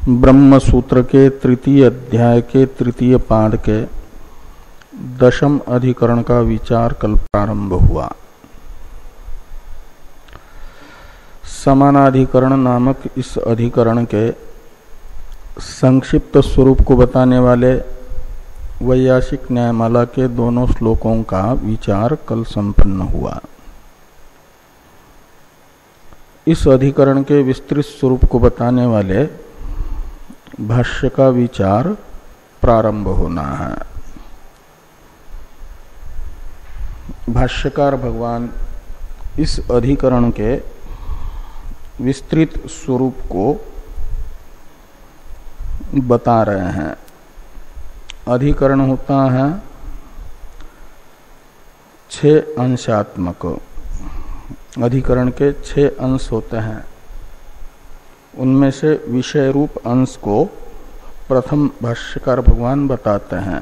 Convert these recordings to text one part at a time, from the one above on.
ब्रह्म सूत्र के तृतीय अध्याय के तृतीय पाद के दशम अधिकरण का विचार कल प्रारंभ हुआ। समानाधिकरण नामक इस अधिकरण के संक्षिप्त स्वरूप को बताने वाले वैयासिक न्यायमाला के दोनों श्लोकों का विचार कल संपन्न हुआ। इस अधिकरण के विस्तृत स्वरूप को बताने वाले भाष्य का विचार प्रारंभ होना है। भाष्यकार भगवान इस अधिकरण के विस्तृत स्वरूप को बता रहे हैं। अधिकरण होता है 6 अंशात्मक। अधिकरण के 6 अंश होते हैं। उनमें से विषय रूप अंश को प्रथम भाष्यकार भगवान बताते हैं।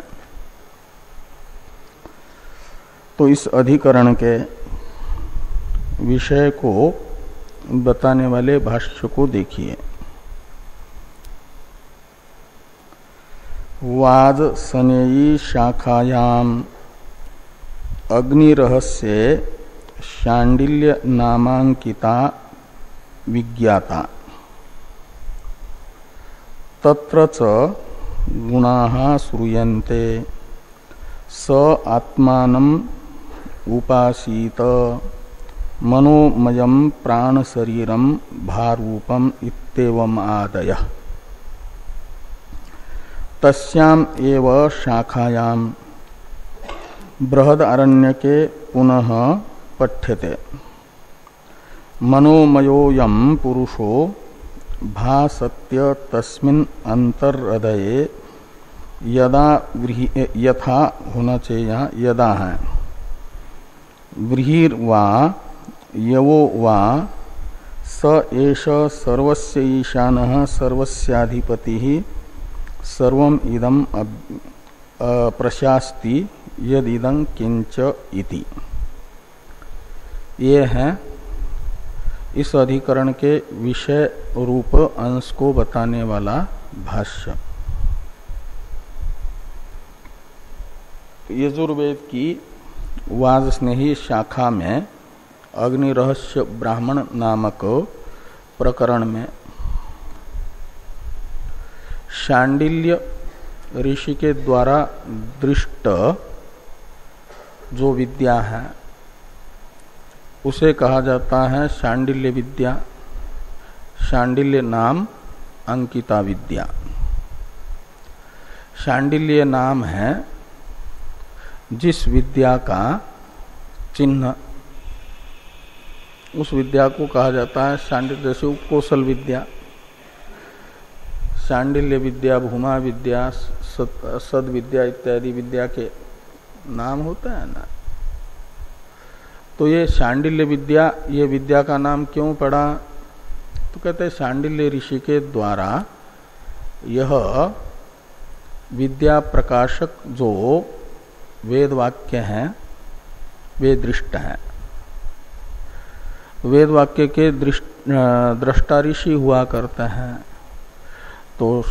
तो इस अधिकरण के विषय को बताने वाले भाष्य को देखिए। वाद सनेयी शाखायाम अग्निरहस्ये शांडिल्य नामांकिता विज्ञाता तत्र च गुणाः श्रूयन्ते स आत्मानम् उपासीत मनोमयं प्राणशरीरं भारूपम इत्येवम् आदयः। तस्याम् एव शाखायां बृहदारण्यके पुनः पठ्यते। मनोमयोऽयं पुरुषो भासत्य तस्मिन् अंतर्हृदये यदा यथा होना चाहिए, यहाँ यदा है। व्रीहिर्वा यवो वा स एष सर्वस्य ईशानः सर्वस्याधिपतिः सर्वम् इदं प्रशास्ति यदिदं किंच इति। ये है इस अधिकरण के विषय रूप अंश को बताने वाला भाष्य। यजुर्वेद की वाजस्नेही शाखा में अग्निरहस्य ब्राह्मण नामक प्रकरण में शांडिल्य ऋषि के द्वारा दृष्ट जो विद्या है उसे कहा जाता है शांडिल्य विद्या। शांडिल्य नाम अंकिता विद्या। शांडिल्य नाम है जिस विद्या का चिन्ह, उस विद्या को कहा जाता है शांडिल्य। जैसे कौशल विद्या, शांडिल्य विद्या, भूमा विद्या, सद विद्या इत्यादि विद्या के नाम होता है ना। तो ये शांडिल्य विद्या, ये विद्या का नाम क्यों पड़ा? तो कहते हैं शांडिल्य ऋषि के द्वारा यह विद्या प्रकाशक जो वेद वाक्य हैं वे दृष्ट हैं। वेद वाक्य के दृष्टा ऋषि हुआ करते हैं। तो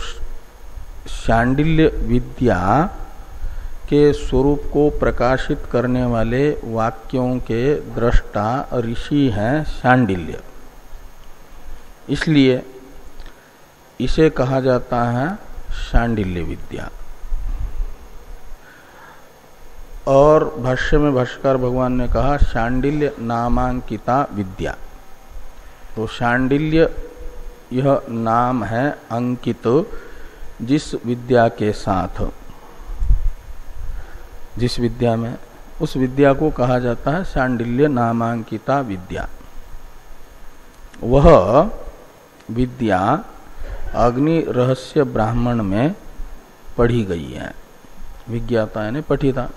शांडिल्य विद्या के स्वरूप को प्रकाशित करने वाले वाक्यों के दृष्टा ऋषि हैं शांडिल्य। इसलिए इसे कहा जाता है शांडिल्य विद्या। और भाष्य में भाष्यकार भगवान ने कहा शांडिल्य नामांकिता विद्या। तो शांडिल्य यह नाम है अंकित जिस विद्या के साथ, जिस विद्या में, उस विद्या को कहा जाता है शांडिल्य नामांकिता विद्या। वह विद्या अग्नि रहस्य ब्राह्मण में पढ़ी गई है। विज्ञाता यानी पठिता।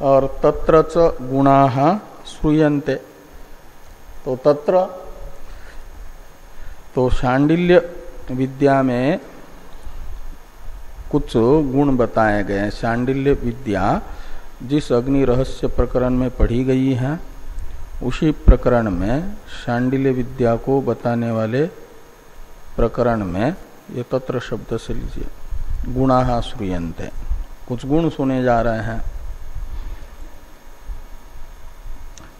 और तत्र च गुणाः श्रूयन्ते। तो तत्र तो शांडिल्य विद्या में कुछ गुण बताए गए हैं। शांडिल्य विद्या जिस अग्नि रहस्य प्रकरण में पढ़ी गई है उसी प्रकरण में शांडिल्य विद्या को बताने वाले प्रकरण में ये तत्र शब्द से लीजिए गुणाः श्रूयन्ते, कुछ गुण सुने जा रहे हैं।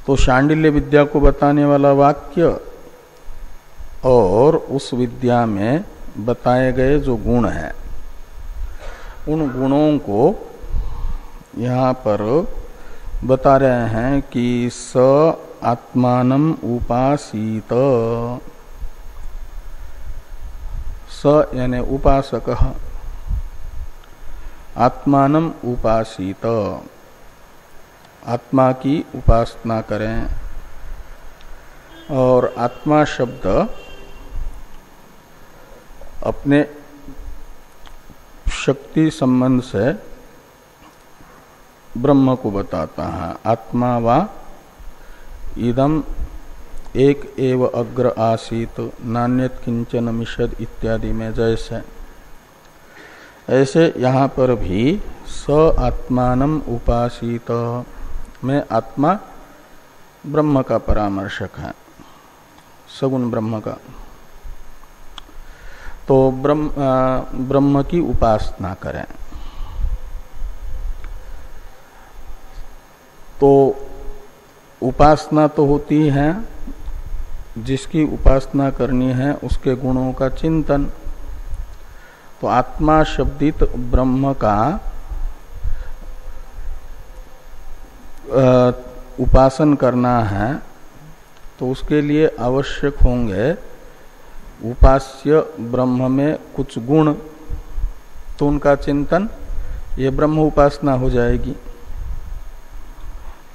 तो शांडिल्य विद्या को बताने वाला वाक्य और उस विद्या में बताए गए जो गुण हैं, उन गुणों को यहाँ पर बता रहे हैं कि स आत्मानम उपासीत, स यानी उपासक आत्मानम उपासीत, आत्मा की उपासना करें। और आत्मा शब्द अपने शक्ति संबंध से ब्रह्म को बताता है। आत्मा वा इदम एक एव अग्र आसीत नान्यत किंचन मिषद इत्यादि में जैसे, ऐसे यहाँ पर भी स आत्मानम उपासीत में आत्मा ब्रह्म का परामर्शक है, सगुण ब्रह्म का। तो ब्रह्म की उपासना करें। तो उपासना तो होती है, जिसकी उपासना करनी है उसके गुणों का चिंतन। तो आत्मा शब्दित ब्रह्म का उपासन करना है तो उसके लिए आवश्यक होंगे उपास्य ब्रह्म में कुछ गुण, तो उनका चिंतन, ये ब्रह्म उपासना हो जाएगी।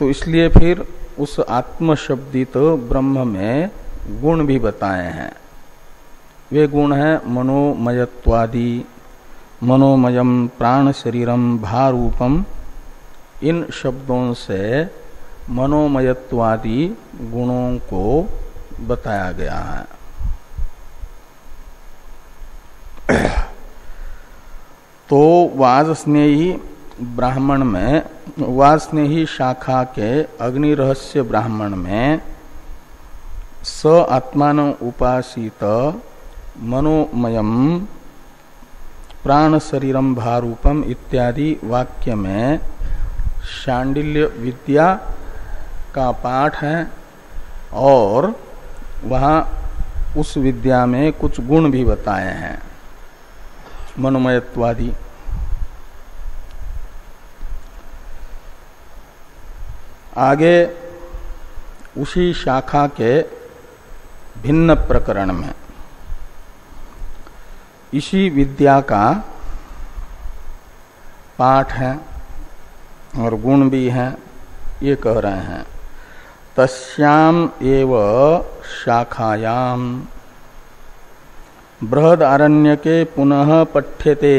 तो इसलिए फिर उस आत्म शब्दित ब्रह्म में गुण भी बताए हैं। वे गुण हैं मनोमयत्वादि, मनोमयम प्राण शरीरम भारूपम। इन शब्दों से मनोमयत्वादि गुणों को बताया गया है। तो वाजस्नेही ब्राह्मण में, वाजस्नेही शाखा के अग्नि रहस्य ब्राह्मण में स आत्मान उपासित मनोमयम प्राण शरीरम भारूपम इत्यादि वाक्य में शांडिल्य विद्या का पाठ है और वहाँ उस विद्या में कुछ गुण भी बताए हैं मनोमयत्वादि। आगे उसी शाखा के भिन्न प्रकरण में इसी विद्या का पाठ है और गुण भी हैं। ये कह रहे हैं तस्याम एव शाखायाम बृहद आरण्यके पुनः पठ्यते।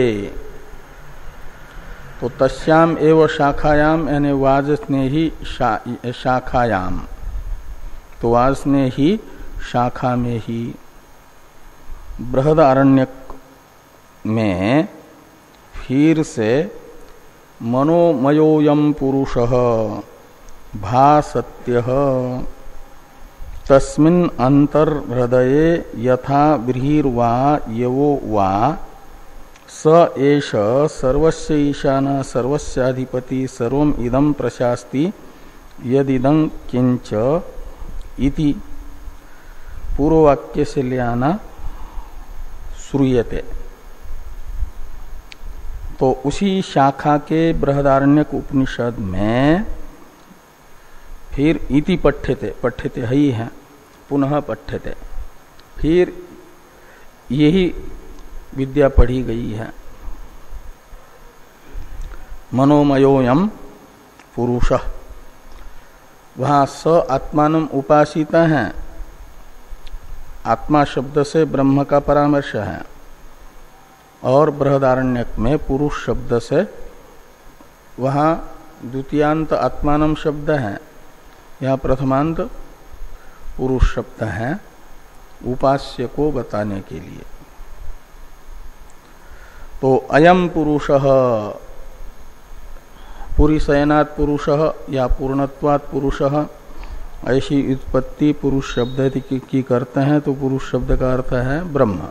तो तस्याम एव शाखायाम यानी वाजस्नेही शाखायाम, तो वाजस्नेही शाखा में ही बृहद आरण्यक में फिर से मनोमयोयम पुरुषः भासत्यः तस्मिन् अंतर्हृदये यथा बृहिर्वा यवो वा स एष सर्वस्य ईशान सर्वस्याधिपति सर्वम इदं प्रशास्ति यदिदं किंच इति पूर्ववाक्य से ले आना श्रूयते। तो उसी शाखा के बृहदारण्यक उपनिषद में फिर इति पठ्यते, पठ्यते ही है, पुनः पठ्यते, फिर यही विद्या पढ़ी गई है। मनोमयोयम पुरुषः, वहाँ स आत्मानम उपासिता है, आत्मा शब्द से ब्रह्म का परामर्श है, और बृहदारण्यक में पुरुष शब्द से वहाँ द्वितीयांत आत्मानम शब्द है, यहाँ प्रथमांत पुरुष शब्द है उपास्य को बताने के लिए। तो अयम पुरुषः पुरीशयनात् पुरुषः या पूर्णत्वात् पुरुषः ऐसी उत्पत्ति पुरुष शब्द की करते हैं तो पुरुष शब्द का अर्थ है ब्रह्म।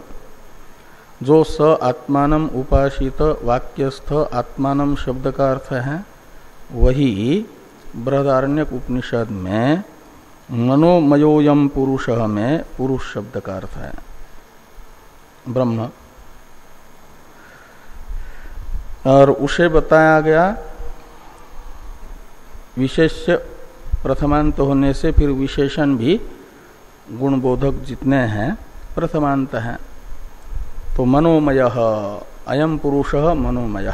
जो स आत्मानम उपासित वाक्यस्थ आत्मानम शब्द का अर्थ है वही बृहदारण्यक उपनिषद में मनोमयोयम पुरुष में पुरुष शब्द का अर्थ है ब्रह्म। और उसे बताया गया विशेष्य प्रथमांत होने से फिर विशेषण भी गुणबोधक जितने हैं प्रथमांत हैं। तो मनोमय अयम पुरुष मनोमय,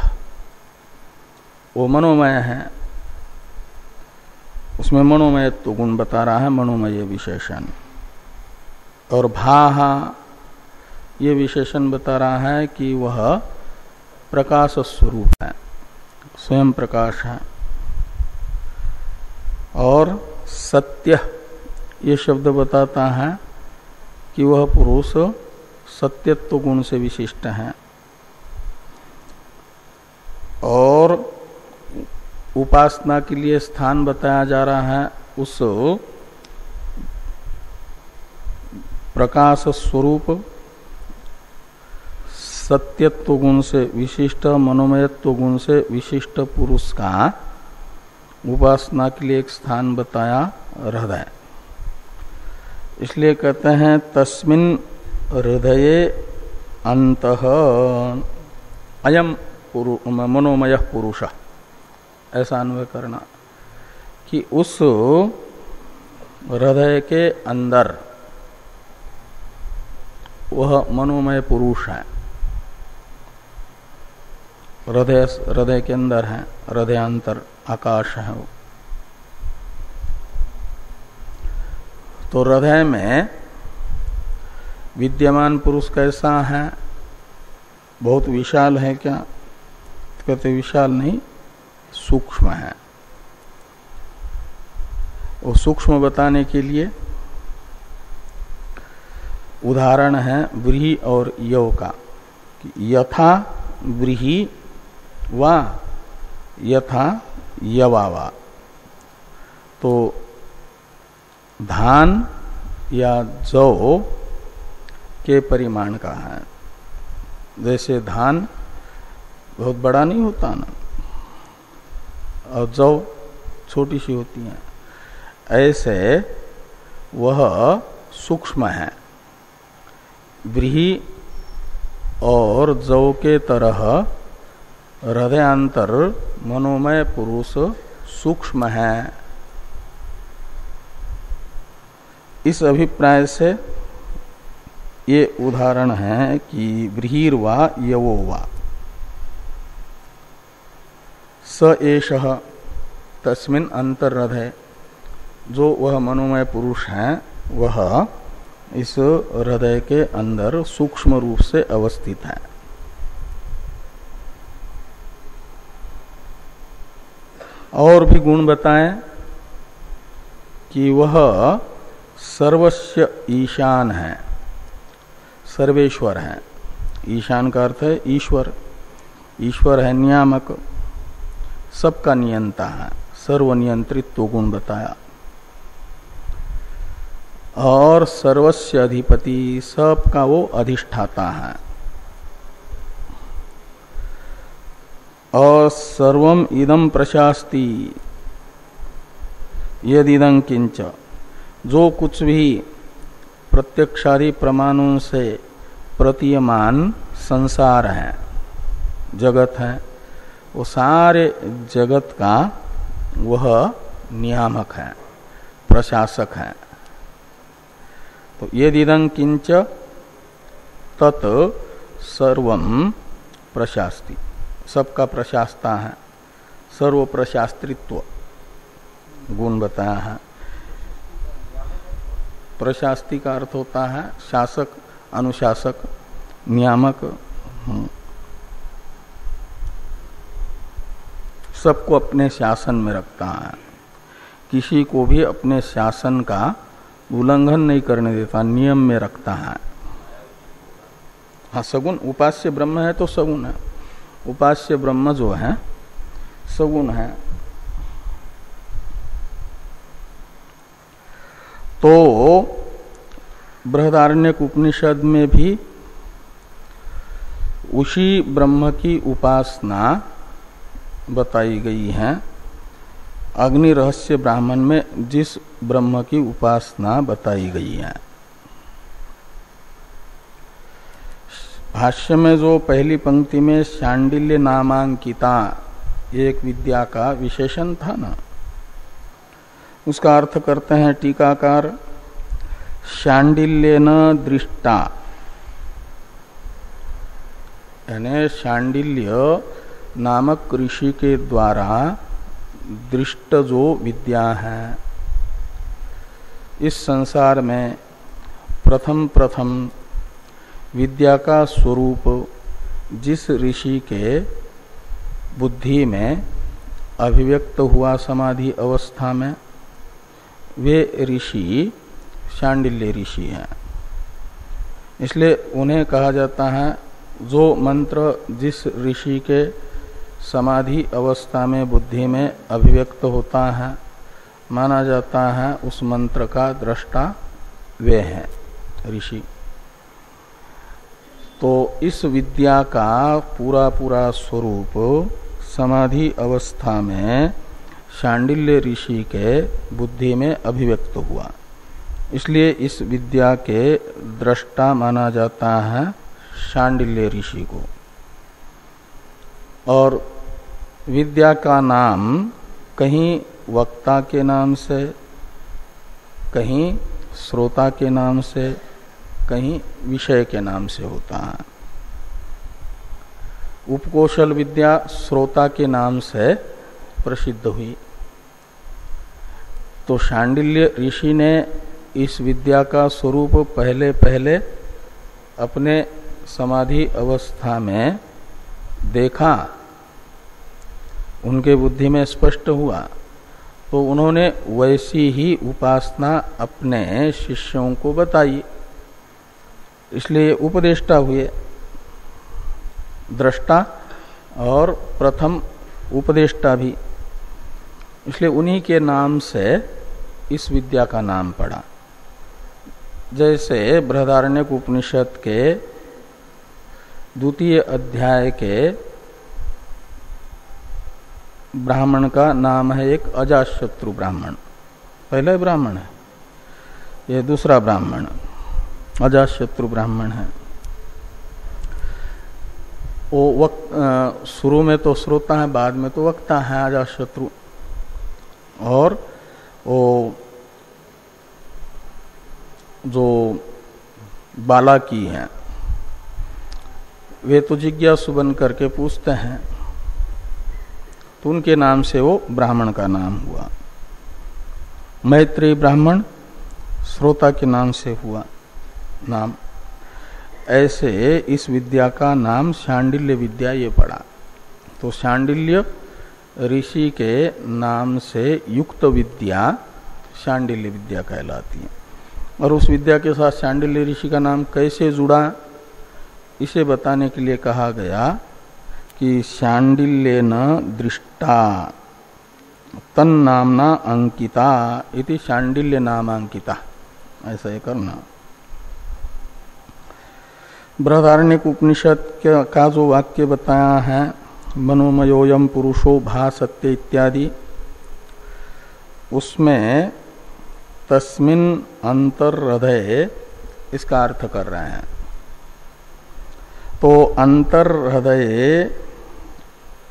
वो मनोमय है, उसमें मनोमयत्व गुण बता रहा है मनोमय विशेषण। और भाहा ये विशेषण बता रहा है कि वह प्रकाश स्वरूप है, स्वयं प्रकाश है। और सत्य ये शब्द बताता है कि वह पुरुष सत्यत्व गुण से विशिष्ट है। और उपासना के लिए स्थान बताया जा रहा है उस प्रकाश स्वरूप सत्यत्व गुण से विशिष्ट मनोमयत्व गुण से विशिष्ट पुरुष का उपासना के लिए एक स्थान बताया हृदय। इसलिए कहते हैं तस्मिन् हृदये अंतः अयम मनोमय पुरुष, ऐसा अन्वय करना कि उस हृदय के अंदर वह मनोमय पुरुष है। हृदय के अंदर है, हृदयांतर आकाश है वो। तो हृदय में विद्यमान पुरुष कैसा है? बहुत विशाल है क्या? तो कहते विशाल नहीं, सूक्ष्म है। वो सूक्ष्म बताने के लिए उदाहरण है व्रीहि और यव का। यथा व्रीहि वा यथा यवावा, तो धान या जौ के परिमाण का है। जैसे धान बहुत बड़ा नहीं होता ना, और जौ छोटी सी होती है, ऐसे वह सूक्ष्म है। व्रीहि और जौ के तरह हृदयांतर मनोमय पुरुष सूक्ष्म है। इस अभिप्राय से ये उदाहरण है कि व्रीहिर्वा यवो वा स एषः तस्मिन् अंतर्हृदय, जो वह मनोमय पुरुष है वह इस हृदय के अंदर सूक्ष्म रूप से अवस्थित है। और भी गुण बताएं कि वह सर्वस्य ईशान है, सर्वेश्वर है। ईशान का अर्थ है ईश्वर, ईश्वर है नियामक, सबका नियंता है, सर्वनियंत्रित्व गुण बताया। और सर्वस्य अधिपति, सबका वो अधिष्ठाता है। और सर्वम इदं प्रशास्ति यदिदं किंच, जो कुछ भी प्रत्यक्षादि प्रमाणों से प्रतीयमान संसार है, जगत है, वो सारे जगत का वह नियामक है, प्रशासक है। तो यदिदं किंच तत् सर्वम प्रशास्ति, सबका प्रशास्ता है, सर्व प्रशास्त्रित्व गुण बताया है। प्रशास्ति का अर्थ होता है शासक, अनुशासक, नियामक। सबको अपने शासन में रखता है, किसी को भी अपने शासन का उल्लंघन नहीं करने देता, नियम में रखता है। हाँ, सगुण उपास्य ब्रह्म है तो सगुण है। उपास्य ब्रह्म जो है सगुण है। तो बृहदारण्यक उपनिषद में भी उसी ब्रह्म की उपासना बताई गई है। अग्नि रहस्य ब्राह्मण में जिस ब्रह्म की उपासना बताई गई है। भाष्य में जो पहली पंक्ति में शांडिल्य नामांकिता एक विद्या का विशेषण था ना, उसका अर्थ करते हैं टीकाकार, शांडिल्येन दृष्टा, यानी शांडिल्य नामक ऋषि के द्वारा दृष्ट जो विद्या है, इस संसार में प्रथम विद्या का स्वरूप जिस ऋषि के बुद्धि में अभिव्यक्त हुआ समाधि अवस्था में, वे ऋषि शांडिल्य ऋषि हैं। इसलिए उन्हें कहा जाता है, जो मंत्र जिस ऋषि के समाधि अवस्था में बुद्धि में अभिव्यक्त होता है, माना जाता है उस मंत्र का दृष्टा वे हैं ऋषि। तो इस विद्या का पूरा स्वरूप समाधि अवस्था में शांडिल्य ऋषि के बुद्धि में अभिव्यक्त हुआ, इसलिए इस विद्या के दृष्टा माना जाता है शांडिल्य ऋषि को। और विद्या का नाम कहीं वक्ता के नाम से, कहीं श्रोता के नाम से, कहीं विषय के नाम से होता है। उपकोशल विद्या श्रोता के नाम से प्रसिद्ध हुई, तो शांडिल्य ऋषि ने इस विद्या का स्वरूप पहले अपने समाधि अवस्था में देखा, उनके बुद्धि में स्पष्ट हुआ, तो उन्होंने वैसी ही उपासना अपने शिष्यों को बताई, इसलिए उपदेष्टा हुए, दृष्टा और प्रथम उपदेष्टा भी। इसलिए उन्हीं के नाम से इस विद्या का नाम पड़ा। जैसे बृहदारण्यक उपनिषद के द्वितीय अध्याय के ब्राह्मण का नाम है एक अजातशत्रु ब्राह्मण, पहला ब्राह्मण है, ये दूसरा ब्राह्मण अजातशत्रु ब्राह्मण है। वो शुरू में तो श्रोता है, बाद में तो वक्ता है अजातशत्रु। और वो जो बालाकी हैं, वे तो जिज्ञासु बन करके पूछते हैं, तो उनके नाम से वो ब्राह्मण का नाम हुआ। मैत्रेय ब्राह्मण श्रोता के नाम से हुआ नाम। ऐसे इस विद्या का नाम शांडिल्य विद्या ये पड़ा। तो शांडिल्य ऋषि के नाम से युक्त विद्या शांडिल्य विद्या कहलाती है। और उस विद्या के साथ शांडिल्य ऋषि का नाम कैसे जुड़ा, इसे बताने के लिए कहा गया कि शांडिल्येन दृष्टा तन्नामना अंकिता इति शांडिल्य नामांकिता, ऐसा ही करना। बृहदारण्यक उपनिषद का जो वाक्य बताया है, मनोमयोयम पुरुषो भासत्य इत्यादि, उसमें तस्मिन अंतर्हृदय इसका अर्थ कर रहे हैं। तो अंतर्हृदय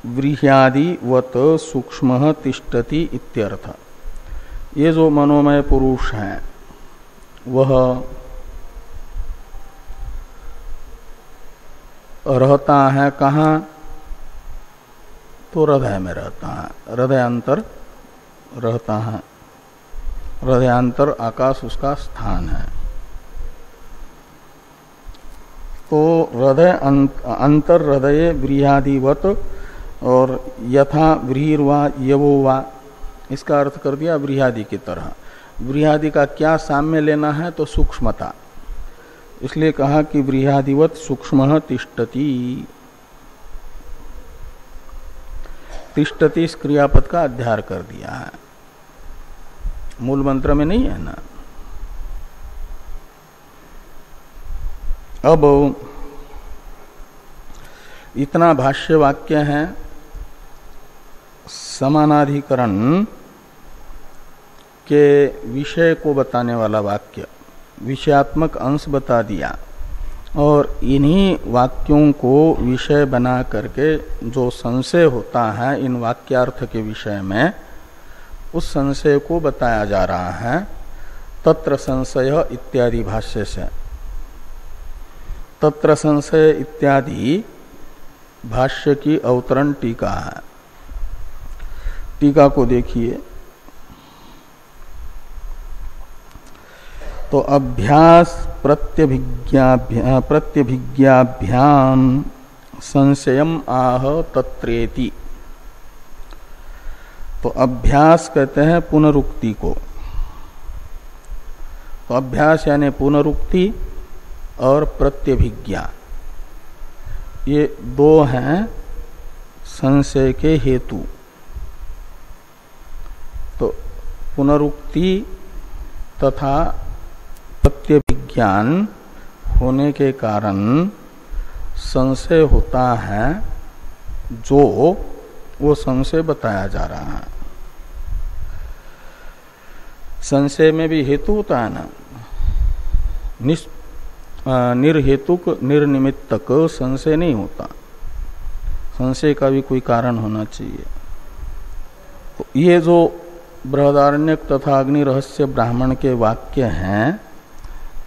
व्रीह्यादिवत सूक्ष्म तिष्ठति इत्यर्थ। ये जो मनोमय पुरुष है वह रहता है कहाँ, तो हृदय में रहता है, हृदयांतर रहता है, हृदयांतर आकाश उसका स्थान है। तो हृदय अंतर हृदय व्रीह्यादिवत और यथा व्रीर्वा यवो वा, इसका अर्थ कर दिया व्रीह्यादि की तरह। व्रीह्यादि का क्या साम्य लेना है, तो सूक्ष्मता, इसलिए कहा कि व्रीह्यादिवत सूक्ष्म तिष्ठति। तिष्ठति इस क्रियापद का अध्यार कर दिया है, मूल मंत्र में नहीं है ना। अब इतना भाष्य वाक्य है, समानाधिकरण के विषय को बताने वाला वाक्य, विषयात्मक अंश बता दिया, और इन्हीं वाक्यों को विषय बना करके जो संशय होता है इन वाक्यार्थ के विषय में, उस संशय को बताया जा रहा है तत्र संशय इत्यादि भाष्य से। तत्र संशय इत्यादि भाष्य की अवतरण टीका है। टीका को देखिए तो अभ्यास प्रत्यभिज्ञाभ्याम संशयम आह तत्रेति। तो अभ्यास कहते हैं पुनरुक्ति को। तो अभ्यास यानी पुनरुक्ति और प्रत्यभिज्ञा, ये दो हैं संशय के हेतु। तो पुनरुक्ति तथा प्रत्यभिज्ञान होने के कारण संशय होता है, जो वो संशय बताया जा रहा है। संशय में भी हेतु होता है ना, निर्हेतुक निर्निमित्तक संशय नहीं होता, संशय का भी कोई कारण होना चाहिए। तो ये जो बृहदारण्यक तथा अग्नि रहस्य ब्राह्मण के वाक्य हैं,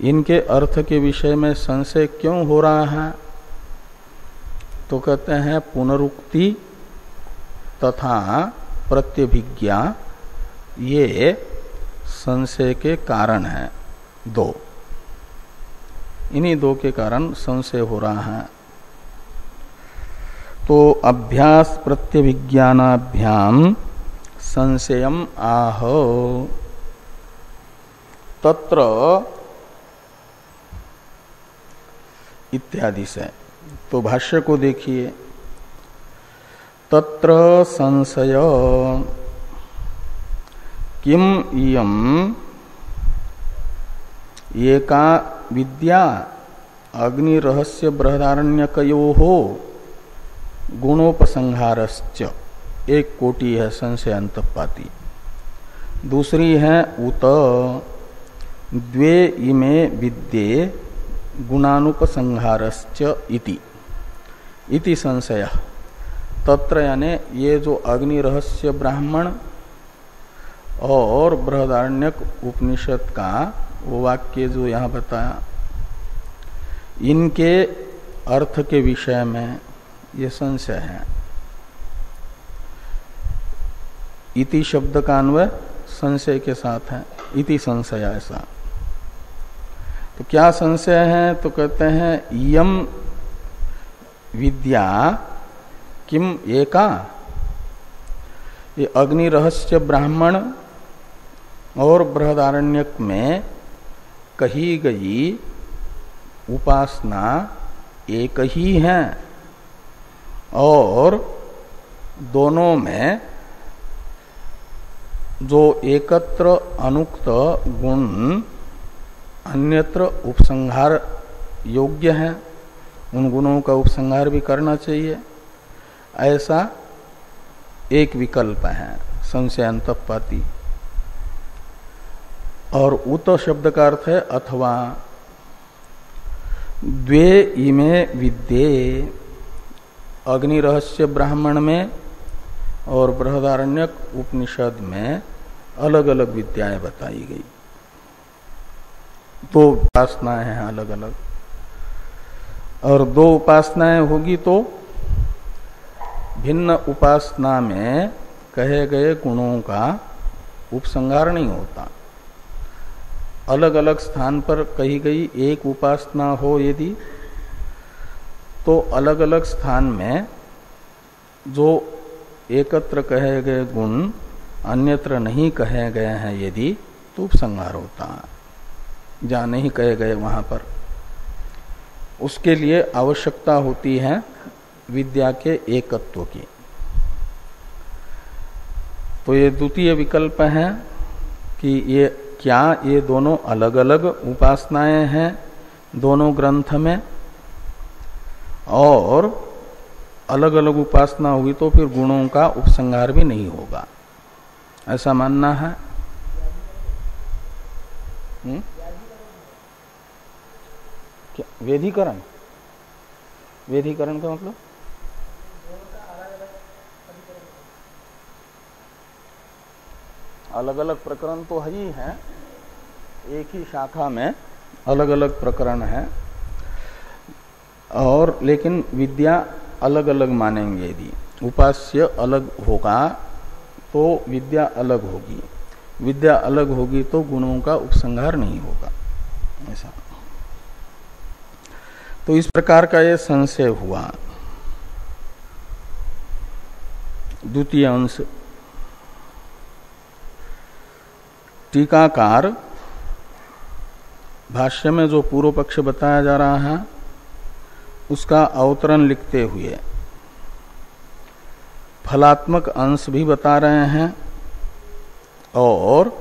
इनके अर्थ के विषय में संशय क्यों हो रहा है? तो कहते हैं पुनरुक्ति तथा प्रत्यभिज्ञा ये संशय के कारण हैं दो। इन्हीं दो के कारण संशय हो रहा है। तो अभ्यास प्रत्यभिज्ञानाभ्याम संशयम आह तत्र इत्यादि से। तो भाष्य को देखिए, तत्र संशय किम इयम एका विद्या अग्नि रहस्य बृहदारण्यकयोः गुणोपसंहारश्च, एक कोटि है संशय अंतपाती। दूसरी है उत द्वे इमे विद्ये गुणानुपसंहारश्च इति संशय। तत्र यानी ये जो अग्नि रहस्य ब्राह्मण और बृहदारण्यक उपनिषद का वो वाक्य जो यहाँ बताया, इनके अर्थ के विषय में ये संशय है। इति शब्द का अन्वय संशय के साथ है, इति संशय ऐसा। तो क्या संशय है? तो कहते हैं यम विद्या किम एका, ये अग्नि रहस्य ब्राह्मण और बृहदारण्यक में कही गई उपासना एक ही है, और दोनों में जो एकत्र अनुक्त गुण अन्यत्र उपसंहार योग्य है, उन गुणों का उपसंहार भी करना चाहिए, ऐसा एक विकल्प है संशय अंतपाती। और उत शब्द का अर्थ है अथवा। द्वे इमे विद्ये, अग्नि रहस्य ब्राह्मण में और बृहदारण्यक उपनिषद में अलग अलग विद्याएं बताई गई। दो उपासनाएं हैं अलग अलग, और दो उपासनाएं होगी तो भिन्न उपासना में कहे गए गुणों का उपसंहार नहीं होता। अलग अलग स्थान पर कही गई एक उपासना हो यदि, तो अलग अलग स्थान में जो एकत्र कहे गए गुण अन्यत्र नहीं कहे गए हैं यदि, तो उपसंहार होता है। जहाँ नहीं कहे गए वहां पर उसके लिए आवश्यकता होती है विद्या के एकत्व की। तो ये द्वितीय विकल्प है कि ये क्या ये दोनों अलग अलग उपासनाएं हैं दोनों ग्रंथ में, और अलग अलग उपासना हुई तो फिर गुणों का उपसंहार भी नहीं होगा, ऐसा मानना है। क्या वेदीकरण? वेदीकरण का मतलब अलग अलग प्रकरण तो है ही है, एक ही शाखा में अलग अलग प्रकरण है, और लेकिन विद्या अलग अलग मानेंगे। यदि उपास्य अलग होगा तो विद्या अलग होगी, विद्या अलग होगी तो गुणों का उपसंहार नहीं होगा, ऐसा। तो इस प्रकार का ये संशय हुआ। द्वितीय अंश, टीकाकार भाष्य में जो पूर्व पक्ष बताया जा रहा है उसका अवतरण लिखते हुए फलात्मक अंश भी बता रहे हैं और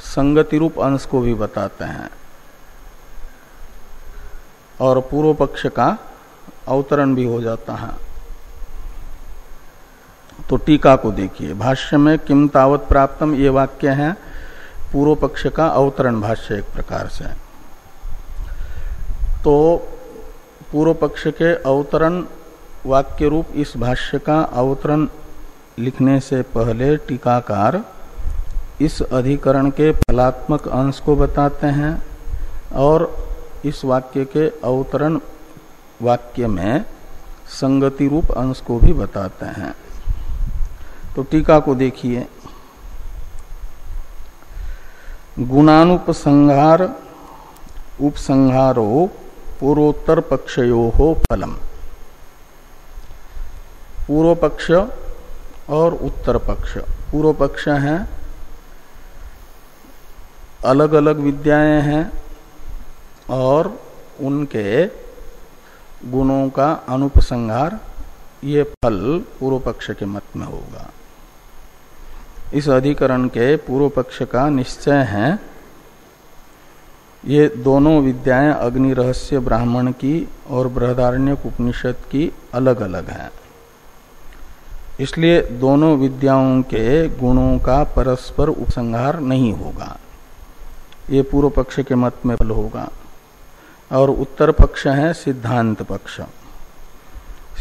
संगति रूप अंश को भी बताते हैं, और पूर्व पक्ष का अवतरण भी हो जाता है। तो टीका को देखिए, भाष्य में किम तावत प्राप्तम ये वाक्य है पूर्व पक्ष का अवतरण भाष्य एक प्रकार से। तो पूर्व पक्ष के अवतरण वाक्य रूप इस भाष्य का अवतरण लिखने से पहले टीकाकार इस अधिकरण के फलात्मक अंश को बताते हैं और इस वाक्य के अवतरण वाक्य में संगति रूप अंश को भी बताते हैं। तो टीका को देखिए, गुणानुपसंहार उपसंहारो पूर्वोत्तर पक्षयो फलम। पूर्व पक्ष और उत्तर पक्ष, पूर्व पक्ष है अलग अलग विद्याएं हैं और उनके गुणों का अनुपसंहार, ये फल पूर्व पक्ष के मत में होगा। इस अधिकरण के पूर्व पक्ष का निश्चय है ये दोनों विद्याएं अग्नि रहस्य ब्राह्मण की और बृहदारण्यक उपनिषद की अलग अलग हैं, इसलिए दोनों विद्याओं के गुणों का परस्पर उपसंहार नहीं होगा, ये पूर्व पक्ष के मत में फल होगा। और उत्तर पक्ष है सिद्धांत पक्ष।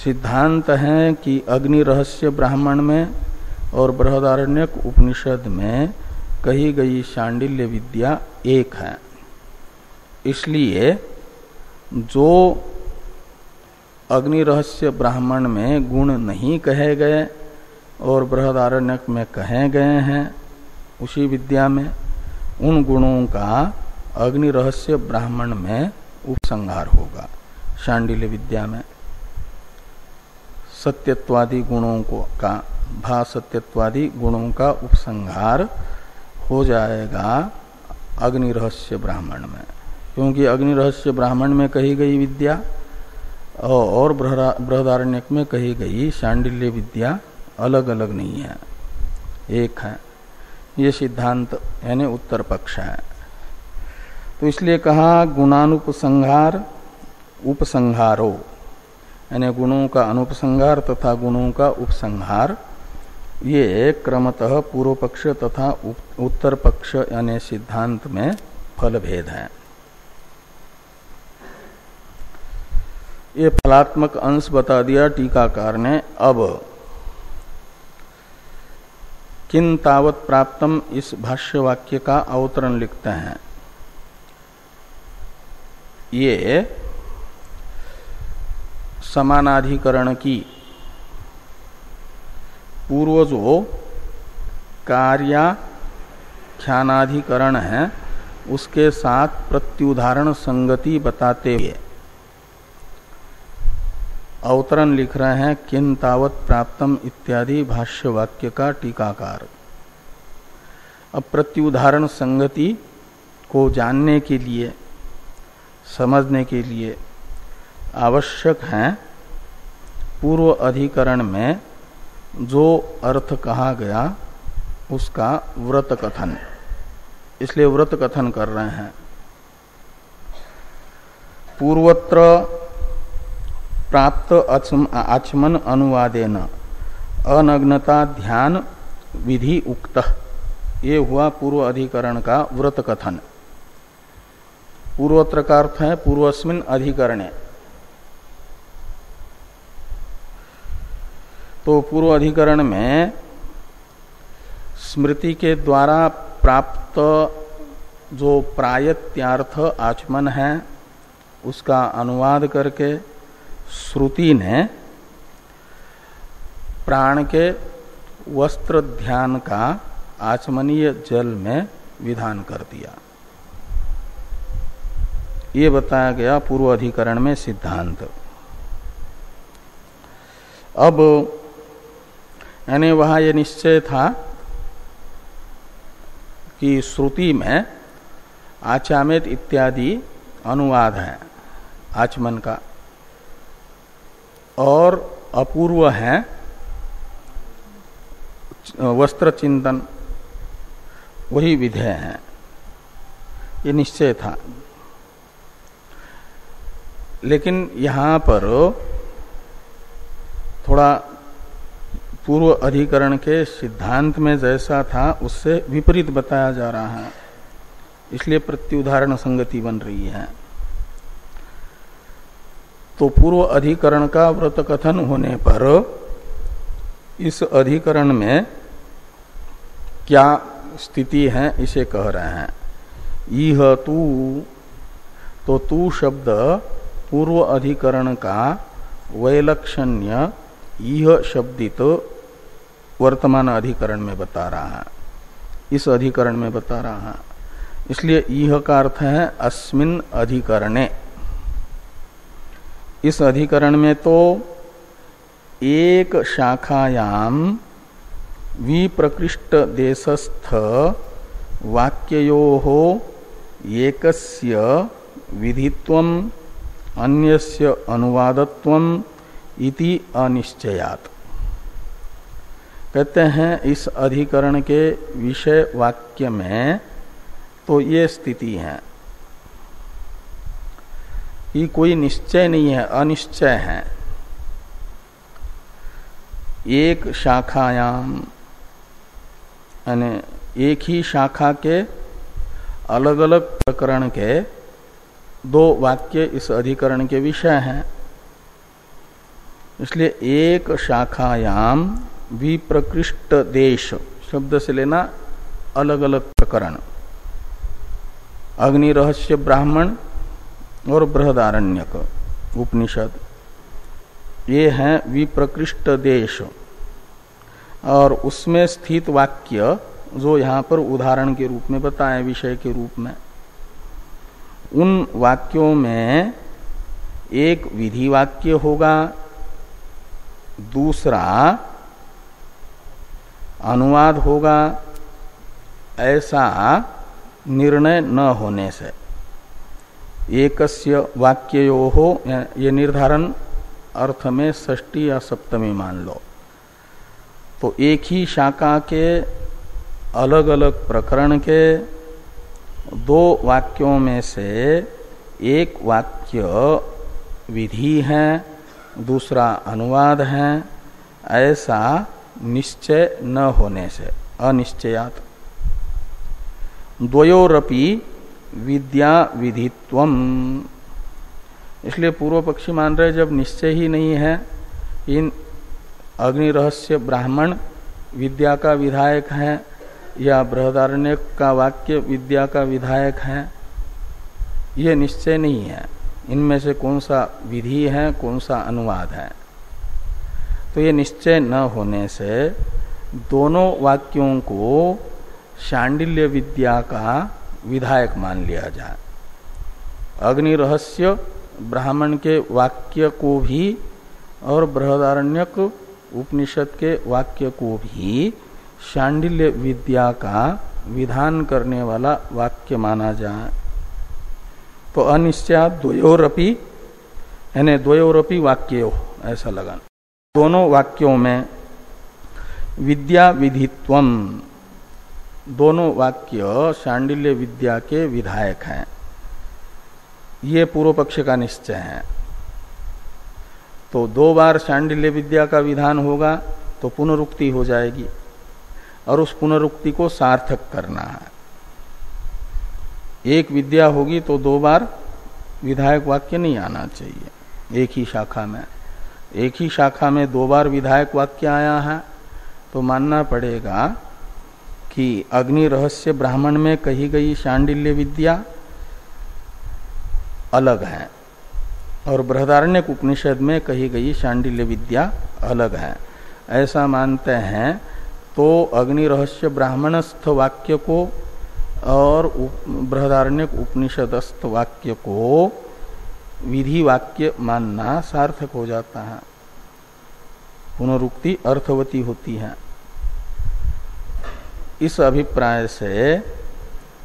सिद्धांत है कि अग्नि रहस्य ब्राह्मण में और बृहदारण्यक उपनिषद में कही गई शांडिल्य विद्या एक है, इसलिए जो अग्नि रहस्य ब्राह्मण में गुण नहीं कहे गए और बृहदारण्यक में कहे गए हैं उसी विद्या में, उन गुणों का अग्नि रहस्य ब्राह्मण में उपसंहार होगा। शांडिल्य विद्या में सत्यत्वादि गुणों का भा सत्यत्वादि गुणों का उपसंहार हो जाएगा अग्नि रहस्य ब्राह्मण में, क्योंकि अग्नि रहस्य ब्राह्मण में कही गई विद्या और बृहदारण्यक में कही गई शांडिल्य विद्या अलग अलग नहीं है, एक है। ये सिद्धांत यानी उत्तर पक्ष है। तो इसलिए कहा गुणानुपसंहार उपसंहारो, यानी गुणों का अनुपसंहार तथा गुणों का उपसंहार, ये क्रमतः पूर्व पक्ष तथा उत्तर पक्ष यानी सिद्धांत में फल भेद है। ये फलात्मक अंश बता दिया टीकाकार ने। अब किन तावत प्राप्तम इस भाष्य वाक्य का अवतरण लिखते हैं। ये समानाधिकरण की पूर्व जो कार्याख्यानाधिकरण है उसके साथ प्रत्युदाहरण संगति बताते हुए अवतरण लिख रहे हैं किन तावत प्राप्तम इत्यादि भाष्य वाक्य का टीकाकार। अब प्रत्युदाहरण संगति को जानने के लिए, समझने के लिए आवश्यक है पूर्व अधिकरण में जो अर्थ कहा गया उसका व्रत कथन, इसलिए व्रत कथन कर रहे हैं। पूर्वत्र प्राप्त आचमन अनुवादेन अनग्नता ध्यान विधि उक्त, ये हुआ पूर्व अधिकरण का व्रत कथन। पूर्वत्र का अर्थ है पूर्वस्मिन अधिकरणे। तो पूर्व अधिकरण में स्मृति के द्वारा प्राप्त जो प्रायत्यार्थ आचमन है उसका अनुवाद करके श्रुति ने प्राण के वस्त्र ध्यान का आचमनीय जल में विधान कर दिया। ये बताया गया पूर्व अधिकरण में सिद्धांत। अब यानी वहां यह निश्चय था कि श्रुति में आचामेत इत्यादि अनुवाद है आचमन का, और अपूर्व है वस्त्र चिंतन, वही विधेय है, ये निश्चय था। लेकिन यहां पर थोड़ा पूर्व अधिकरण के सिद्धांत में जैसा था उससे विपरीत बताया जा रहा है, इसलिए प्रत्युदाहरण संगति बन रही है। तो पूर्व अधिकरण का व्रत कथन होने पर इस अधिकरण में क्या स्थिति है इसे कह रहे हैं। यह तू, तो तू शब्द पूर्व अधिकरण का वैलक्षण्य यह शब्दित वर्तमान अधिकरण में बता रहा है, इस अधिकरण में बता रहा है। इसलिए यह का अर्थ है अस्मिन अधिकरणे। इस अधिकरण में तो एक शाखायाम विप्रकृष्ट देशस्थ वाक्ययोः एकस्य विधित्वम अन्यस्य अनुवादत्वम इति अनिश्चयात्। कहते हैं इस अधिकरण के विषय वाक्य में तो ये स्थिति है कि कोई निश्चय नहीं है, अनिश्चय है। एक शाखायाम यानी एक ही शाखा के अलग अलग प्रकरण के दो वाक्य इस अधिकरण के विषय हैं। इसलिए एक शाखायाम विप्रकृष्ट देश शब्द से लेना अलग अलग प्रकरण, अग्नि रहस्य ब्राह्मण और बृहदारण्यक उपनिषद, ये हैं विप्रकृष्ट देश। और उसमें स्थित वाक्य जो यहाँ पर उदाहरण के रूप में बताए, विषय के रूप में, उन वाक्यों में एक विधि वाक्य होगा, दूसरा अनुवाद होगा, ऐसा निर्णय न होने से एकस्य वाक्ययोः ये निर्धारण अर्थ में षष्ठी या सप्तमी मान लो। तो एक ही शाखा के अलग अलग प्रकरण के दो वाक्यों में से एक वाक्य विधि है, दूसरा अनुवाद है, ऐसा निश्चय न होने से अनिश्चयात्। द्वयोरपि विद्या विधित्वम, इसलिए पूर्व पक्षी मान रहे जब निश्चय ही नहीं है, इन अग्नि रहस्य ब्राह्मण विद्या का विधायक है या बृहदारण्यक का वाक्य विद्या का विधायक है, ये निश्चय नहीं है इनमें से कौन सा विधि है कौन सा अनुवाद है। तो ये निश्चय न होने से दोनों वाक्यों को शांडिल्य विद्या का विधायक मान लिया जाए। अग्नि रहस्य ब्राह्मण के वाक्य को भी और बृहदारण्यक उपनिषद के वाक्य को भी शांडिल्य विद्या का विधान करने वाला वाक्य माना जाए। तो अनिश्चयात् द्वयोरपि यानी द्वयोरपि वाक्यो, ऐसा लगा, दोनों वाक्यों में विद्या विधित्वम, दोनों वाक्य शांडिल्य विद्या के विधायक हैं। ये पूर्व पक्ष का निश्चय है। तो 2 बार शांडिल्य विद्या का विधान होगा तो पुनरुक्ति हो जाएगी और उस पुनरुक्ति को सार्थक करना है। एक विद्या होगी तो 2 बार विधायक वाक्य नहीं आना चाहिए एक ही शाखा में। एक ही शाखा में 2 बार विधायक वाक्य आया है तो मानना पड़ेगा कि अग्नि रहस्य ब्राह्मण में कही गई शांडिल्य विद्या अलग है और बृहदारण्यक उपनिषद में कही गई शांडिल्य विद्या अलग है, ऐसा मानते हैं। तो अग्नि रहस्य ब्राह्मणस्थ वाक्य को और बृहदारण्यक उपनिषदस्थ वाक्य को विधि वाक्य मानना सार्थक हो जाता है, पुनरुक्ति अर्थवती होती है। इस अभिप्राय से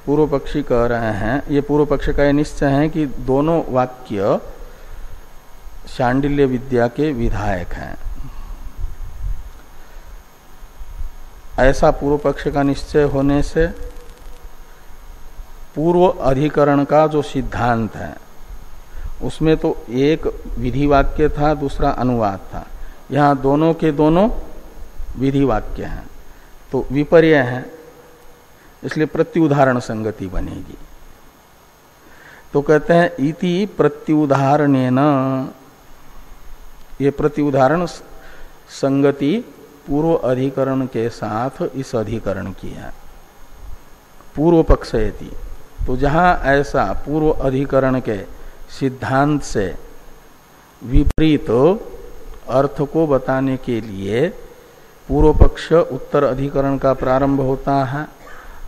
पूर्व पक्षी कह रहे हैं, ये पूर्व पक्ष का यह निश्चय है कि दोनों वाक्य शांडिल्य विद्या के विधायक हैं। ऐसा पूर्व पक्ष का निश्चय होने से पूर्व अधिकरण का जो सिद्धांत है उसमें तो एक विधि वाक्य था, दूसरा अनुवाद था। यहाँ दोनों के दोनों विधि वाक्य हैं तो विपर्य है, इसलिए प्रत्युदाहरण संगति बनेगी। तो कहते हैं इति प्रत्युदाहरणेन, ये प्रत्युदाहरण संगति पूर्व अधिकरण के साथ इस अधिकरण की है। पूर्व पक्षयति, तो जहां ऐसा पूर्व अधिकरण के सिद्धांत से विपरीत अर्थ को बताने के लिए पूर्व पक्ष उत्तर अधिकरण का प्रारंभ होता है,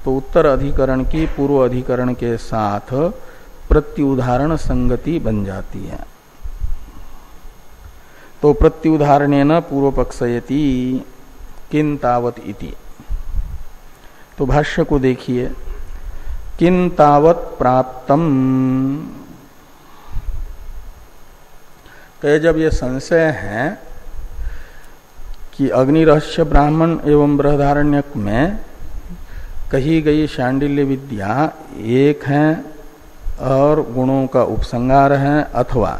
तो उत्तर अधिकरण की पूर्व अधिकरण के साथ प्रत्युदाहरण संगति बन जाती है। तो प्रत्युदाहरणेन पूर्व पक्षयति किन तावत इति। तो भाष्य को देखिए, किन तावत प्राप्तम, तो जब ये संशय है कि अग्नि रहस्य ब्राह्मण एवं बृहदारण्यक में कही गई शांडिल्य विद्या एक है और गुणों का उपसंहार है, अथवा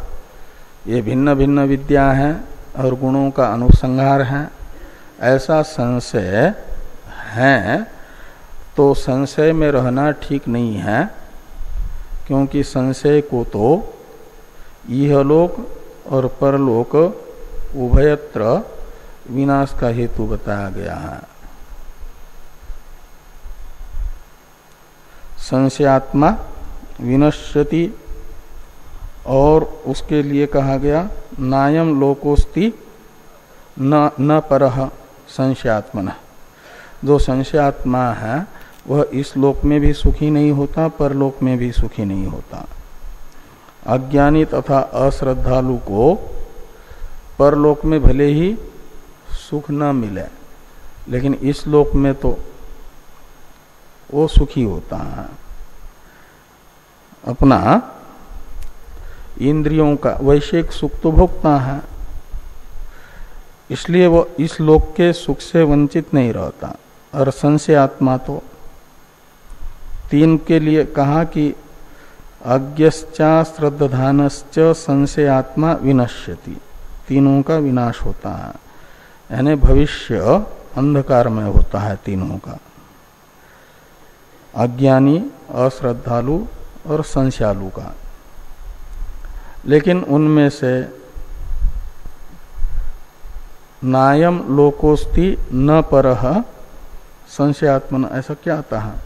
ये भिन्न भिन्न विद्या है और गुणों का अनुसंहार है, ऐसा संशय है, तो संशय में रहना ठीक नहीं है, क्योंकि संशय को तो इहलोक और परलोक उभयत्र विनाश का हेतु बताया गया है। संशयात्मा विनश्यति, और उसके लिए कहा गया नायम लोकोस्ति न परह संशयात्मना। जो संशयात्मा है वह इस लोक में भी सुखी नहीं होता, परलोक में भी सुखी नहीं होता। अज्ञानी तथा अश्रद्धालु को परलोक में भले ही सुख न मिले, लेकिन इस लोक में तो वो सुखी होता है। अपना इंद्रियों का वैश्विक सुख तो भोगता है, इसलिए वो इस लोक के सुख से वंचित नहीं रहता। और संशय आत्मा तो 3 के लिए कहा कि अज्ञश्चा श्रद्धानश्च संशय आत्मा विनश्यति, तीनों का विनाश होता है, यानी भविष्य अंधकार में होता है तीनों का, अज्ञानी, अश्रद्धालु और संशयालु का। लेकिन उनमें से नायम लोकोस्ति न परह संशयात्मन, ऐसा क्या आता है?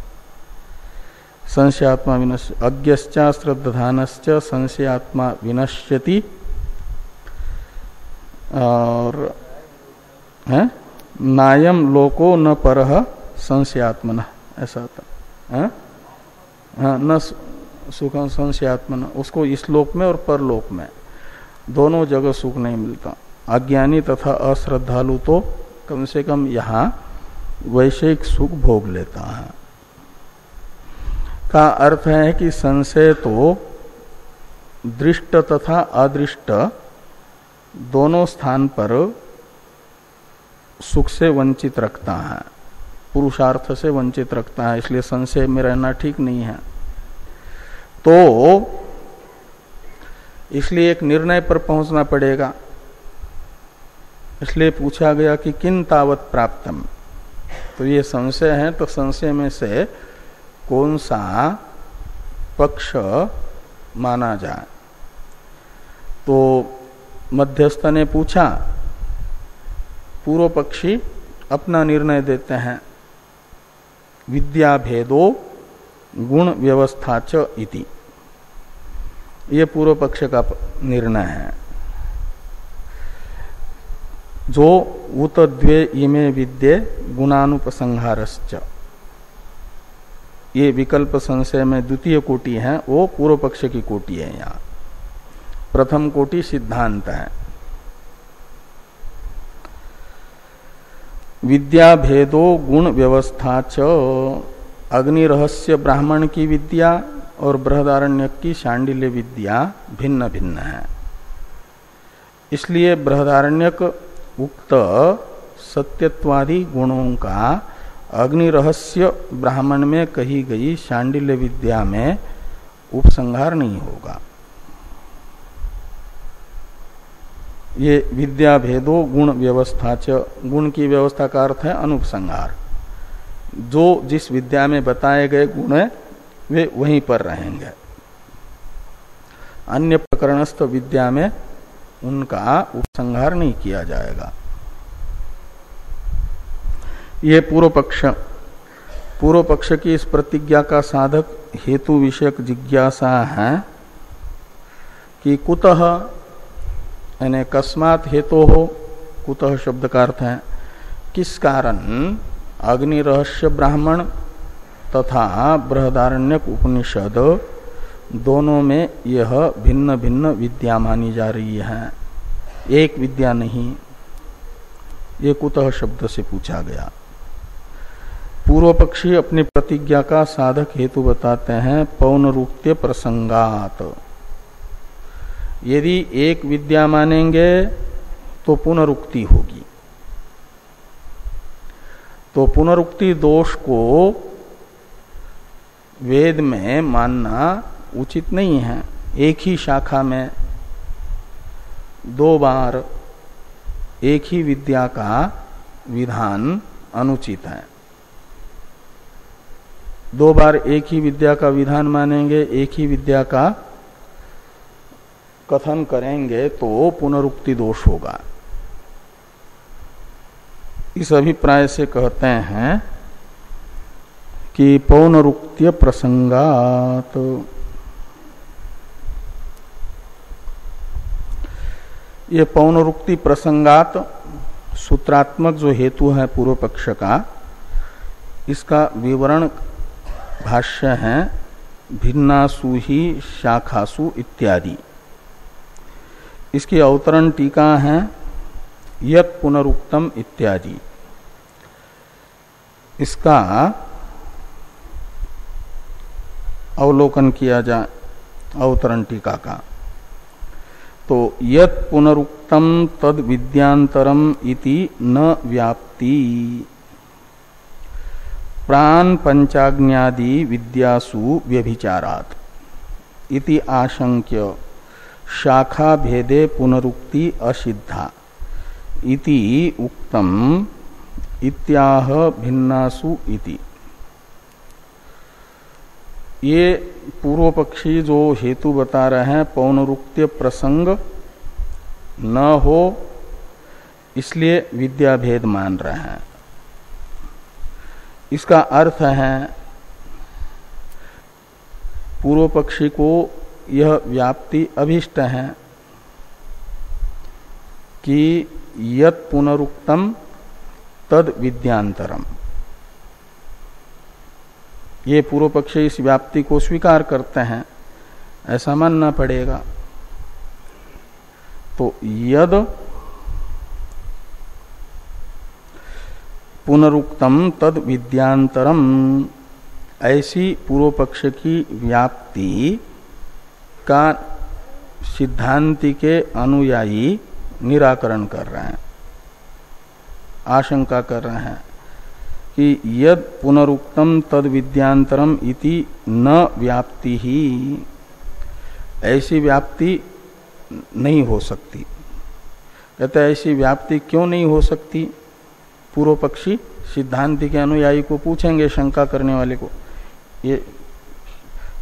संशयात्मा विनश्य, अज्ञश्चा श्रद्धानश्च संशयात्मा विनश्यति, और है नायम लोको न परह संशयात्मन, ऐसा आता है। न सुख संशयात्मन, उसको इस लोक में और परलोक में दोनों जगह सुख नहीं मिलता। अज्ञानी तथा अश्रद्धालु तो कम से कम यहाँ वैश्विक सुख भोग लेता है। का अर्थ है कि संशय तो दृष्ट तथा अदृष्ट दोनों स्थान पर सुख से वंचित रखता है, पुरुषार्थ से वंचित रखता है, इसलिए संशय में रहना ठीक नहीं है। तो इसलिए एक निर्णय पर पहुंचना पड़ेगा। इसलिए पूछा गया कि किन तावत प्राप्तम, तो ये संशय है, तो संशय में से कौन सा पक्ष माना जाए। तो मध्यस्थ ने पूछा, पूर्व पक्षी अपना निर्णय देते हैं, विद्या भेदो गुण व्यवस्था च इति, ये पूर्व पक्ष का निर्णय है। जो उत द्वे इमे विद्ये गुणानुपसंहारश्च, ये विकल्प संशय में द्वितीय कोटि है, वो पूर्व पक्ष की कोटि है। यहाँ प्रथम कोटि सिद्धांत है। विद्या भेदो गुण व्यवस्था च, अग्नि रहस्य ब्राह्मण की विद्या और बृहदारण्यक की शांडिल्य विद्या भिन्न भिन्न है। इसलिए बृहदारण्यक उक्त सत्यत्वादि गुणों का अग्नि रहस्य ब्राह्मण में कही गई शांडिल्य विद्या में उपसंहार नहीं होगा। ये विद्या भेदो गुण व्यवस्था च, गुण की व्यवस्था का अर्थ है अनुपसंहार। जो जिस विद्या में बताए गए गुण है वे वहीं पर रहेंगे, अन्य प्रकरणस्थ विद्या में उनका उपसंहार नहीं किया जाएगा। ये पूर्व पक्ष की इस प्रतिज्ञा का साधक हेतु विषयक जिज्ञासा है कि कुतः, यानी कस्मात् हेतु हो, कुतः शब्द का अर्थ है किस कारण अग्नि रहस्य ब्राह्मण तथा बृहदारण्यक उपनिषद दोनों में यह भिन्न भिन्न विद्या मानी जा रही है, एक विद्या नहीं। ये कुतः शब्द से पूछा गया। पूर्व पक्षी अपनी प्रतिज्ञा का साधक हेतु बताते हैं पौनरुक्त्य प्रसंगात। यदि एक विद्या मानेंगे तो पुनरुक्ति होगी, तो पुनरुक्ति दोष को वेद में मानना उचित नहीं है। एक ही शाखा में दो बार एक ही विद्या का विधान अनुचित है। दो बार एक ही विद्या का विधान मानेंगे, एक ही विद्या का कथन करेंगे तो पुनरुक्ति दोष होगा। इस अभिप्राय से कहते हैं कि पौनरुक्त्य प्रसंगात, ये पौनरुक्ति प्रसंगात सूत्रात्मक जो हेतु है पूर्व पक्ष का, इसका विवरण भाष्य है भिन्नासु ही शाखासु इत्यादि। इसकी अवतरण टीका है यत् पुनरुक्तम इत्यादि। इसका अवलोकन किया जाए अवतरण टीका का, तो यत् पुनरुक्तम तद विद्यांतरम इति न व्याप्ति प्राण पंचाग्न्यादि विद्यासु व्यभिचारात् इति आशंक्य शाखा भेदे पुनरुक्ति असिद्धा इति उक्तम इत्याह भिन्नासु इति। ये पूर्व पक्षी जो हेतु बता रहे हैं पौनरुक्त्य प्रसंग न हो इसलिए विद्या भेद मान रहे हैं। इसका अर्थ है पूर्व पक्षी को यह व्याप्ति अभिष्ट है कि यत् पुनरुक्तम तद विद्यांतरम। ये पूर्व पक्षी इस व्याप्ति को स्वीकार करते हैं, ऐसा मानना पड़ेगा। तो यद पुनरुक्तम तद विद्यांतरम, ऐसी पूर्व पक्ष की व्याप्ति का सिद्धांति के अनुयायी निराकरण कर रहे हैं, आशंका कर रहे हैं कि यद पुनरुक्तम तद विद्यांतरम इति न व्याप्ति ही, ऐसी व्याप्ति नहीं हो सकती। कहते हैं ऐसी व्याप्ति क्यों नहीं हो सकती? पूर्व पक्षी सिद्धांति के अनुयायी को पूछेंगे, शंका करने वाले को। ये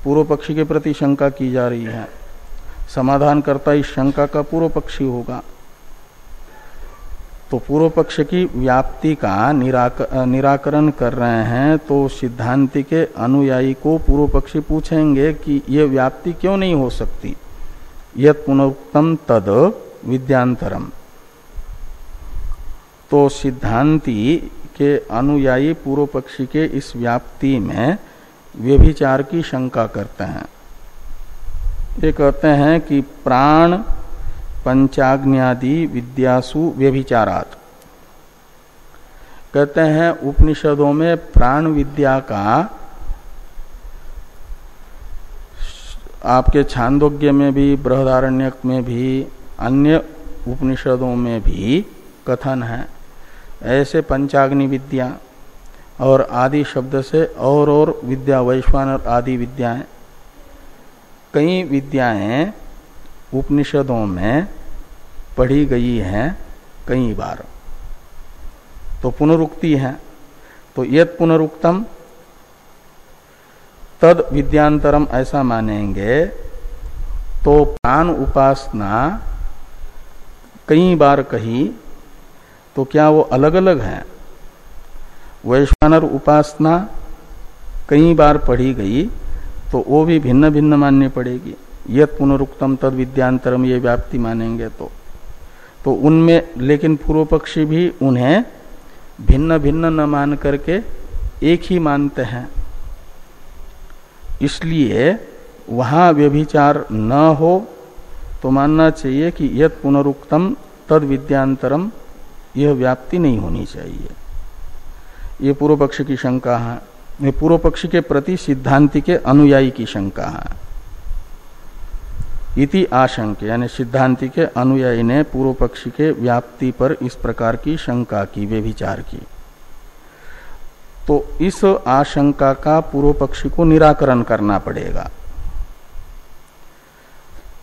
पूर्व पक्षी के प्रति शंका की जा रही है, समाधान करता इस शंका का पूर्व पक्षी होगा। तो पूर्व पक्ष की व्याप्ति का निराकरण कर रहे हैं, तो सिद्धांति के अनुयायी को पूर्व पक्षी पूछेंगे कि ये व्याप्ति क्यों नहीं हो सकती? यत् पुनरुक्तम तद विद्यांतरम। तो सिद्धांति के अनुयायी पूर्व पक्षी के इस व्याप्ति में व्यभिचार की शंका करते हैं। ये कहते हैं कि प्राण पंचाग्न्यादि विद्यासु व्यभिचारात्। कहते हैं उपनिषदों में प्राण विद्या का आपके छांदोग्य में भी, बृहदारण्यक में भी, अन्य उपनिषदों में भी कथन है। ऐसे पंचाग्नि विद्या और आदि शब्द से और विद्या, वैश्वानर आदि विद्याएं, कई विद्याएं उपनिषदों में पढ़ी गई हैं कई बार, तो पुनरुक्ति है। तो यत् पुनरुक्तम तद विद्यांतरम ऐसा मानेंगे तो प्राण उपासना कई बार कही, तो क्या वो अलग अलग है? वैश्वानर उपासना कई बार पढ़ी गई तो वो भी भिन्न भिन्न माननी पड़ेगी। यत् पुनरुक्तम तद विद्यांतरम ये व्याप्ति मानेंगे तो उनमें, लेकिन पूर्व पक्षी भी उन्हें भिन्न भिन्न न मान करके एक ही मानते हैं। इसलिए वहां व्यभिचार न हो तो मानना चाहिए कि यत् पुनरुक्तम तद विद्यांतरम यह व्याप्ति नहीं होनी चाहिए। ये पूर्व पक्ष की शंका है, ये पूर्व पक्ष के प्रति सिद्धांति के अनुयायी की शंका है। इति आशंके, यानी सिद्धांति के अनुयायी ने पूर्व पक्षी के व्याप्ति पर इस प्रकार की शंका की, व्यभिचार की। तो इस आशंका का पूर्व पक्षी को निराकरण करना पड़ेगा,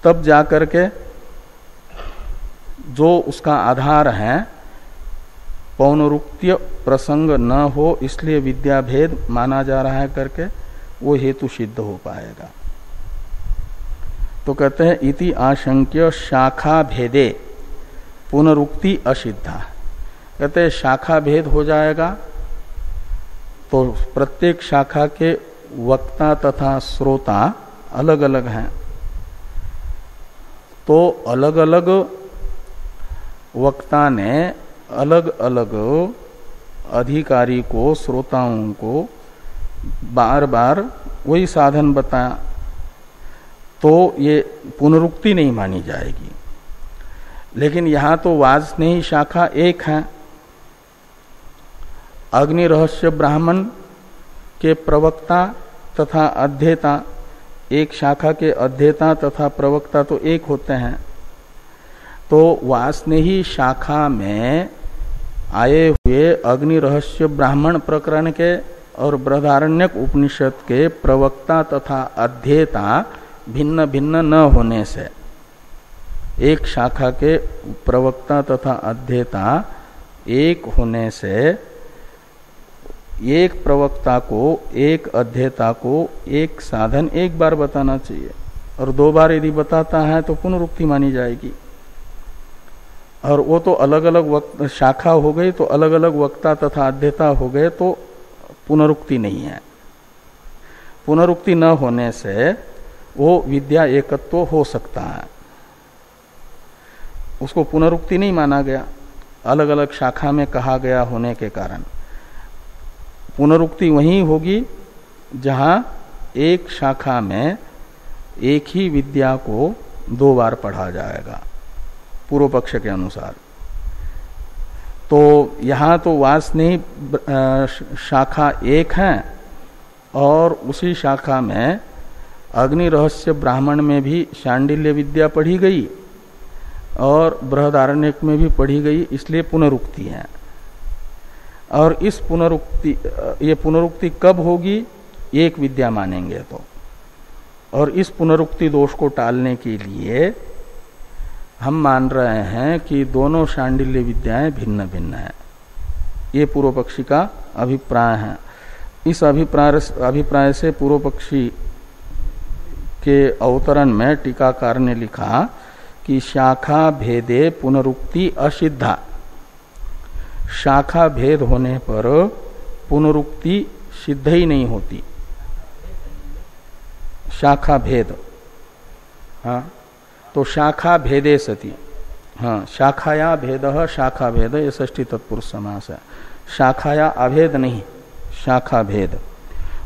तब जाकर के जो उसका आधार है पौनरुक्त्य प्रसंग न हो इसलिए विद्याभेद माना जा रहा है करके वो हेतु सिद्ध हो पाएगा। तो कहते हैं इति आशंक्य शाखा भेदे पुनरुक्ति असिद्धा। कहते हैं शाखा भेद हो जाएगा तो प्रत्येक शाखा के वक्ता तथा श्रोता अलग अलग हैं, तो अलग अलग वक्ता ने अलग अलग अधिकारी को, श्रोताओं को बार बार वही साधन बताया, तो ये पुनरुक्ति नहीं मानी जाएगी। लेकिन यहां तो वाजस्नेही शाखा एक है, अग्नि रहस्य ब्राह्मण के प्रवक्ता तथा अध्येता, एक शाखा के अध्येता तथा प्रवक्ता तो एक होते हैं। तो वाजस्नेही शाखा में आए हुए अग्नि रहस्य ब्राह्मण प्रकरण के और बृहदारण्यक उपनिषद के प्रवक्ता तथा अध्येता भिन्न भिन्न न होने से, एक शाखा के प्रवक्ता तथा अध्येता एक होने से एक प्रवक्ता को, एक अध्येता को एक साधन एक बार बताना चाहिए, और दो बार यदि बताता है तो पुनरुक्ति मानी जाएगी। और वो तो अलग अलग शाखा हो गई, तो अलग अलग वक्ता तथा अध्येता हो गए, तो पुनरुक्ति नहीं है। पुनरुक्ति न होने से वो विद्या एकत्व हो सकता है, उसको पुनरुक्ति नहीं माना गया, अलग अलग शाखा में कहा गया होने के कारण। पुनरुक्ति वहीं होगी जहां एक शाखा में एक ही विद्या को दो बार पढ़ा जाएगा पूर्व पक्ष के अनुसार। तो यहां तो वाजस्नेही शाखा एक है और उसी शाखा में अग्नि रहस्य ब्राह्मण में भी शांडिल्य विद्या पढ़ी गई और बृहदारण्यक में भी पढ़ी गई, इसलिए पुनरुक्ति है। और इस पुनरुक्ति, ये पुनरुक्ति कब होगी? एक विद्या मानेंगे तो। और इस पुनरुक्ति दोष को टालने के लिए हम मान रहे हैं कि दोनों शांडिल्य विद्याएं भिन्न भिन्न है। ये पूर्व पक्षी का अभिप्राय है। इस अभिप्राय से पूर्व पक्षी के अवतरण में टीकाकार ने लिखा कि शाखा भेदे पुनरुक्ति असिद्धा। शाखा भेद होने पर पुनरुक्ति सिद्ध ही नहीं होती। शाखा भेद, हाँ, तो शाखा भेदे सती, हाँ, शाखाया भेद शाखा भेद, ये षष्ठी तत्पुरुष समास है। शाखाया अभेद नहीं, शाखा भेद।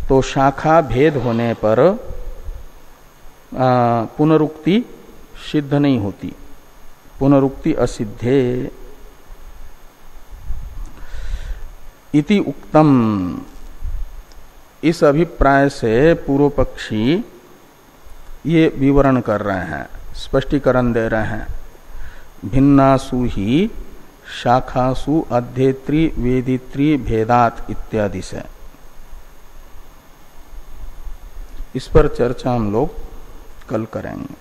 तो शाखा भेद होने पर पुनरुक्ति सिद्ध नहीं होती, पुनरुक्ति असिद्धे इति उक्तम। इस अभिप्राय से पूर्व पक्षी ये विवरण कर रहे हैं, स्पष्टीकरण दे रहे हैं। भिन्नासु ही शाखासु अध्येत्री वेदित्री भेदात इत्यादि से। इस पर चर्चा हम लोग कल करेंगे।